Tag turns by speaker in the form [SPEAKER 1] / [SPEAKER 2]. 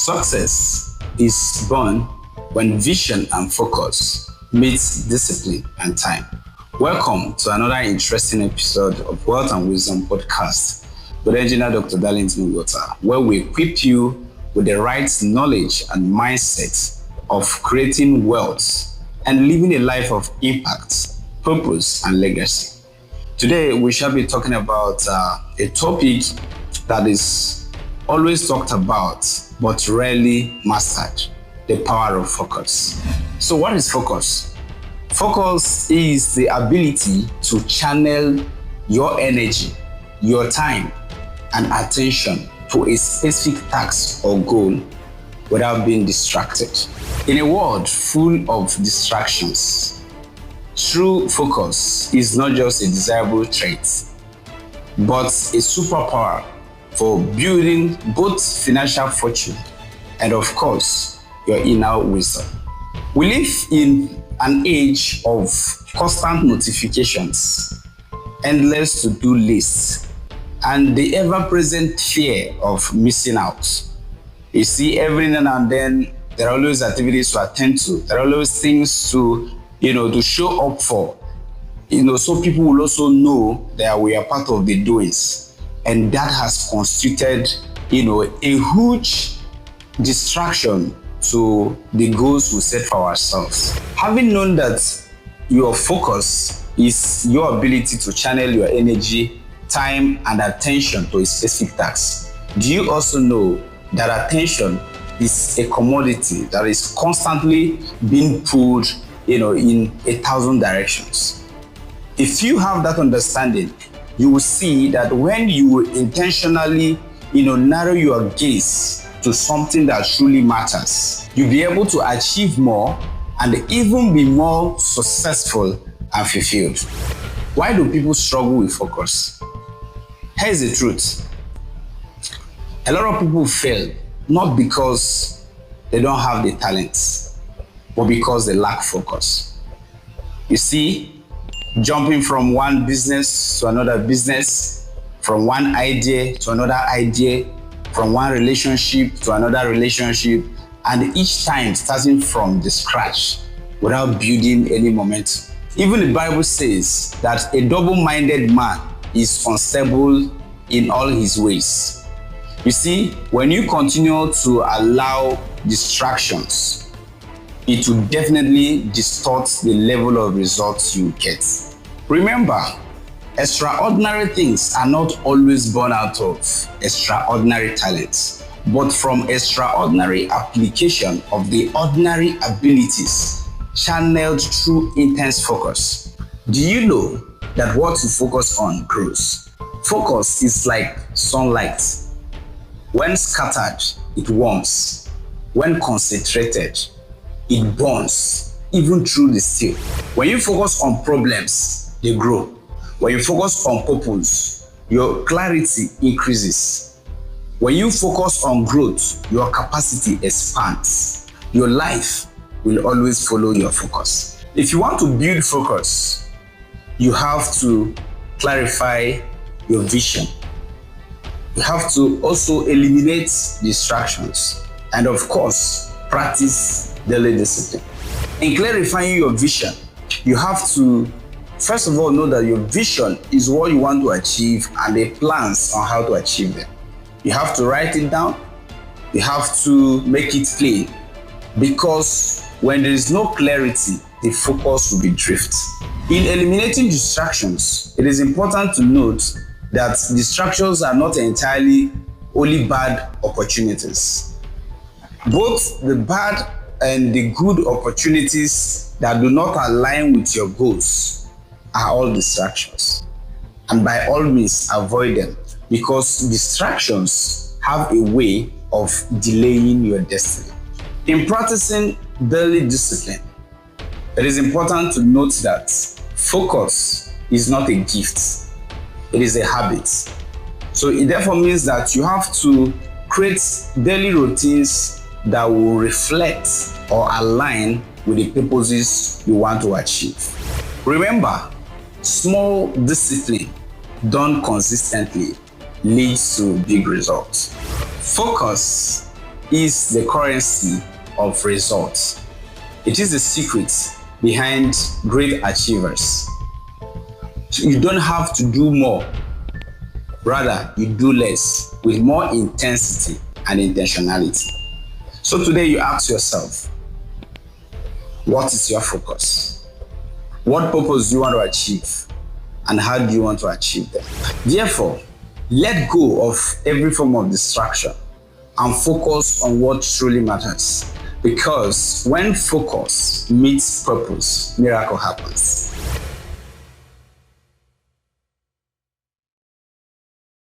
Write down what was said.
[SPEAKER 1] Success is born when vision and focus meet discipline and time. Welcome to another interesting episode of Wealth and Wisdom Podcast with engineer Dr. Darlington Ugota, where we equip you with the right knowledge and mindset of creating wealth and living a life of impact, purpose, and legacy. Today, we shall be talking about a topic that is always talked about but rarely mastered: the power of focus. So what is focus? Focus is the ability to channel your energy, your time, and attention to a specific task or goal without being distracted. In a world full of distractions, true focus is not just a desirable trait, but a superpower for building both financial fortune and, of course, your inner wisdom. We live in an age of constant notifications, endless to-do lists, and the ever-present fear of missing out. You see, every now and then, there are always activities to attend to. There are always things to show up for. So people will also know that we are part of the doings. And that has constituted, a huge distraction to the goals we set for ourselves. Having known that your focus is your ability to channel your energy, time, and attention to a specific task, do you also know that attention is a commodity that is constantly being pulled, in 1,000 directions? If you have that understanding, you will see that when you intentionally, narrow your gaze to something that truly matters, you'll be able to achieve more and even be more successful and fulfilled. Why do people struggle with focus? Here's the truth. A lot of people fail not because they don't have the talents, but because they lack focus. You see, jumping from one business to another business, from one idea to another idea, from one relationship to another relationship, and each time starting from the scratch without building any momentum. Even the Bible says that a double-minded man is unstable in all his ways. You see, when you continue to allow distractions, it will definitely distort the level of results you get. Remember, extraordinary things are not always born out of extraordinary talents, but from extraordinary application of the ordinary abilities channeled through intense focus. Do you know that what you focus on grows? Focus is like sunlight. When scattered, it warms. When concentrated, it burns, even through the steel. When you focus on problems, they grow. When you focus on purpose, your clarity increases. When you focus on growth, your capacity expands. Your life will always follow your focus. If you want to build focus, you have to clarify your vision. You have to also eliminate distractions and, of course, practice daily discipline. In clarifying your vision, you have to first of all know that your vision is what you want to achieve and the plans on how to achieve them. You have to write it down. You have to make it plain, because when there is no clarity, the focus will be drift. In eliminating distractions, it is important to note that distractions are not entirely only bad opportunities. Both the bad and the good opportunities that do not align with your goals are all distractions. And by all means, avoid them, because distractions have a way of delaying your destiny. In practicing daily discipline, it is important to note that focus is not a gift, it is a habit. So it therefore means that you have to create daily routines that will reflect or align with the purposes you want to achieve. Remember, small discipline done consistently leads to big results. Focus is the currency of results. It is the secret behind great achievers. You don't have to do more. Rather, you do less with more intensity and intentionality. So today you ask yourself, what is your focus? What purpose do you want to achieve? And how do you want to achieve them? Therefore, let go of every form of distraction and focus on what truly matters. Because when focus meets purpose, miracle happens.